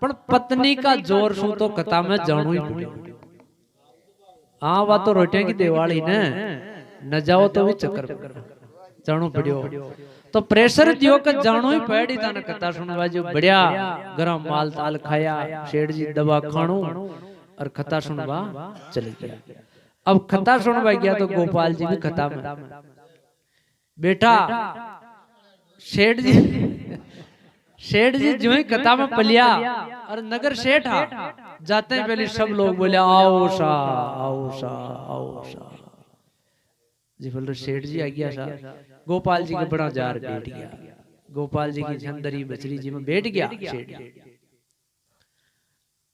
पण पत्नी का जोर शू तो कथा में जाणू ही पड़े। हाँ बात तो रोटियां की दिवाली न जाओ तो भी चक्कर जाणू पड़ियो। तो प्रेशर दियो के जाणू ही पड़ी था न कथा सुनवा जो बढ़िया गरम माल ताल खाया शेठ जी दवा खाणू और कथा सुनवा चले गया। अब कथा सुनवा गया तो गोपाल जी भी कथा में बेटा शेठ जी जो ही कथा में पलिया और नगर शेठ जाते हैं पहले सब लोग बोले आओ सा आओ सा आओ सा जी बोल शेठ जी आ गया सा। गोपाल जी के बड़ा जार बैठ गया। गोपाल जी की झंदरी बचरी जी में बैठ गया शेठ जी।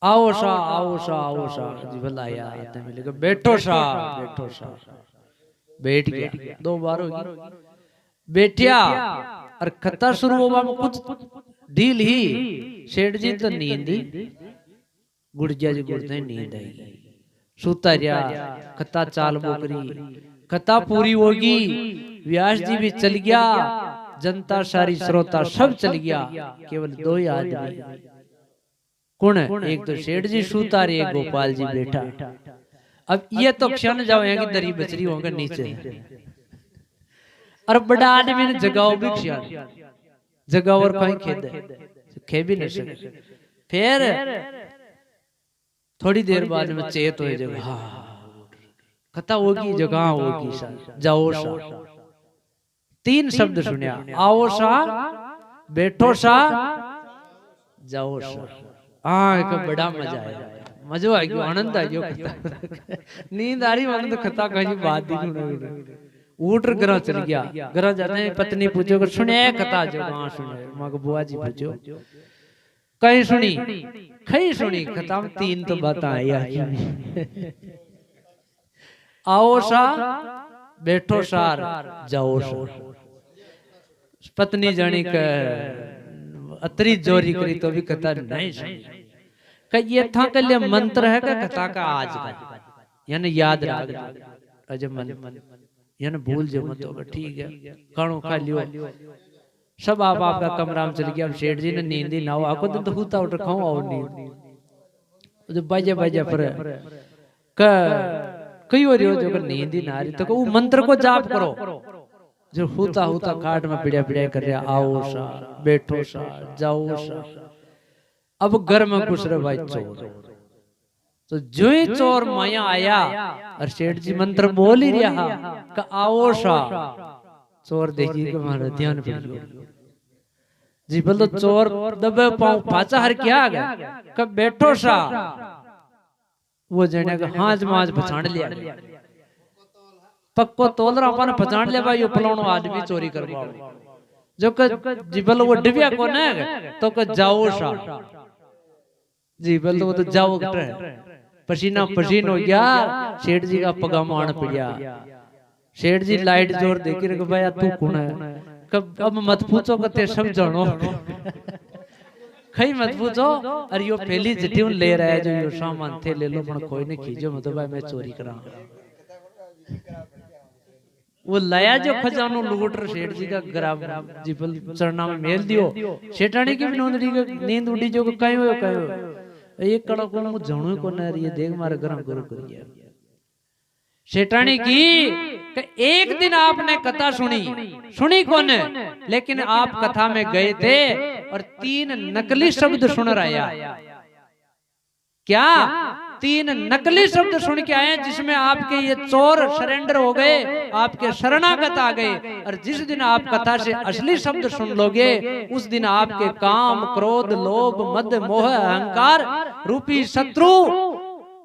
आओ सा आओ सा आओ सा जी बोला आते मिले बैठो सा बैठ गया। 2 बार होगी बैठिया और कथा शुरू हुआ में कुछ ढील ही शेठ जी तो नींद गुड़जिया जी गुड़ते नींद आई सूता रिया। कथा चाल बोकरी कथा पूरी होगी व्यास जी भी चल गया जनता सारी श्रोता सब चल गया। केवल 2 ही आदमी कौन है एक तो शेठ जी सूता रहे गोपाल जी बैठा। अब ये तो क्षण जाओ दरी बचरी होंगे नीचे और बड़ा आदमी ने जगाओ भी क्षण जगह और कहीं खे भी नहीं सके। फिर थोड़ी देर बाद में चेत हो जगह कथा होगी जगह होगी सा जाओ सा 3 शब्द सुनिया आओ सा बैठो सा जाओ सा। हाँ एक बड़ा मजा आया मजा आ गया आनंद आ गया। नींद आ रही आनंद कथा कहीं बात दी उठ घर चल गया। घर जाते हैं पत्नी पूछो कर सुने कथा जो हाँ सुने माँ को बुआ जी पूछो कहीं सुनी कहीं सुनी कथा में 3 तो बात आई। आओ सा बैठो सार जाओ सा। पत्नी जानी का अतरी जोरी करी तो भी कथा नहीं सुनी। ये था के लिए मंत्र है का कथा का आज का यानी याद रख अजय मन यानी भूल जो मत होगा ठीक है खाणो खा लियो सब आप आपका कमरा में चल गया। अब शेठ जी ने नींद ही ना हो आको दिन तो हुता उठ खाऊं और नींद जो बजे बजे पर कई हो रही जो नींद ही ना आ रही तो वो मंत्र को जाप करो जो हुता हुता खाट में पिड़िया पिड़िया कर रहा आओ सा बैठो सा जाओ सा। अब घर में घुस रहे भाई चोर तो जो ही चोर माया आया और शेठ जी मंत्र बोल ही रहा का आओ सा। चोर देखिए कि हमारा ध्यान पड़ गया जी बोल तो चोर दबे पाँव पाचा हर क्या गया कब बैठो सा। वो जने का हाज माज पछाड़ लिया पक्को तोल रहा अपन पछाड़ लिया भाई यो फलाणो आदमी चोरी करवाओ जो का जी बोल वो डिबिया को न तो का जाओ सा जी बोल तो वो तो जाओ पसीना पसीन हो गया। शेठ जी का पगामा आन पड़िया। शेठ जी लाइट जोर देखी रे भाई तू कौन है कब अब मत पूछो कते सब जानो कहीं मत पूछो और यो पहली चिट्ठी ले रहा है जो यो सामान थे ले लो पण कोई नहीं खींचो मतलब भाई मैं चोरी करा। वो लाया जो खजानो लूटर शेठ जी का ग्राम जी बल चरना में मेल दियो शेठानी की नींद उड़ी जो कहीं हो एक कड़ा को मु जानो को न रही देख मारे गरम गुरु करिए शेठानी की एक दिन आपने कथा सुनी कौन लेकिन आप कथा में गए थे और 3 नकली शब्द सुन रहा क्या 3 नकली शब्द सुन के आए जिसमें आपके ये चोर सरेंडर हो गए आपके शरणागत आ गए। और जिस दिन आप कथा से असली शब्द सुन लोगे उस दिन आपके काम क्रोध लोभ मद मोह अहंकार रूपी शत्रु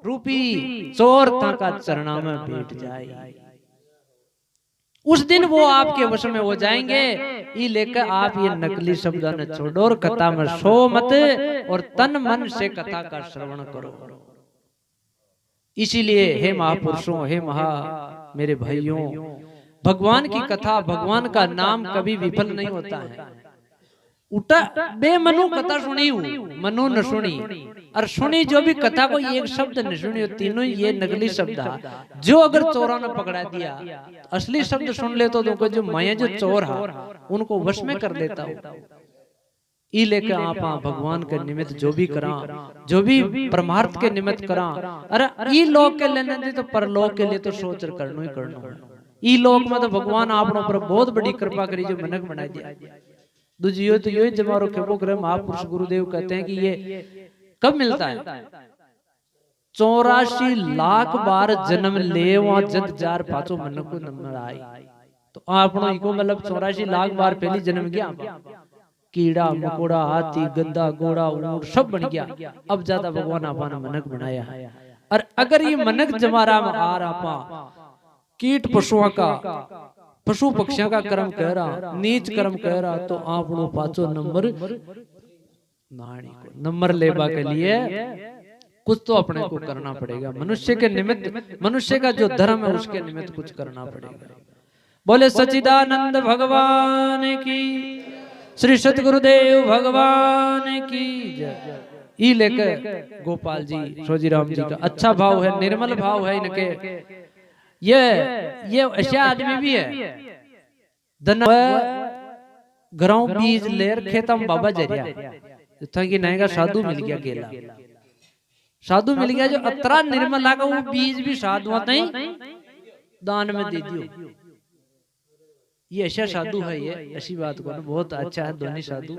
रूपी चोर का चरणा में बैठ जाए। उस दिन वो आपके वश में हो जाएंगे। ये लेकर आप ये नकली शब्द न छोड़ो और कथा में सो मत और तन मन से कथा का श्रवण करो। इसीलिए हे महापुरुषों हे मेरे भाइयों भगवान की कथा भगवान का नाम कभी विफल नहीं होता है। उठा बेमनु कथा सुनी मनु न सुनी और सुनी जो भी कथा को एक शब्द न सुनी तीनों ये नकली शब्द है। जो अगर चोरा ने पकड़ा दिया असली शब्द सुन ले तो जो माया जो चोर है उनको वश में कर लेता हूँ। ई लेके आप भगवान के निमित्त जो भी करा, जो भी परमार्थ के निमित्त करा, अरे ई लोक के लेने दे तो परलोक के लिए तो सोच करनो ही करनो। ई लोक में तो भगवान आपनों पर बहुत बड़ी कृपा करी जो मनक बना दिया। दूजी यो तो यो जमारो खेपो करे महापुरुष गुरुदेव कहते हैं कि ये कब मिलता है? 84 लाख बार जन्म ले वहां जद जार पाचो मन को नंबर आई। तो आपनो इको मतलब 84 लाख बार पहली जन्म गया, कीड़ा मकोड़ा हाथी गद्दा घोड़ा ऊंट सब बन गया। अब ज्यादा भगवान आपा ने मनक बनाया है। और अगर ये मनक जमारा में आ रहा कीट पशुओं का, पशु पक्षियों का कर्म कह रहा, नीच कर्म कह रहा, तो आपनो पाचो नंबर नानी को नंबर लेबा के लिए कुछ तो अपने को करना पड़ेगा। मनुष्य के निमित्त, मनुष्य का जो धर्म है उसके निमित्त कुछ करना पड़ेगा। बोले सच्चिदानंद भगवान की, श्री सतगुरुदेव भगवान की जय। ई लेकर गोपाल जी सोजीराम जी का अच्छा भाव है, निर्मल भाव है इनके। ये ऐसा आदमी भी है धन घरों बीज लेर खेतम बाबा जरिया था कि नएगा साधु मिल गया, केला साधु मिल गया जो अतरा निर्मल लागा, वो बीज भी साधु नहीं दान में दे दियो। ये ऐसा साधु है, ये ऐसी बात को बहुत अच्छा है दोनों साधु।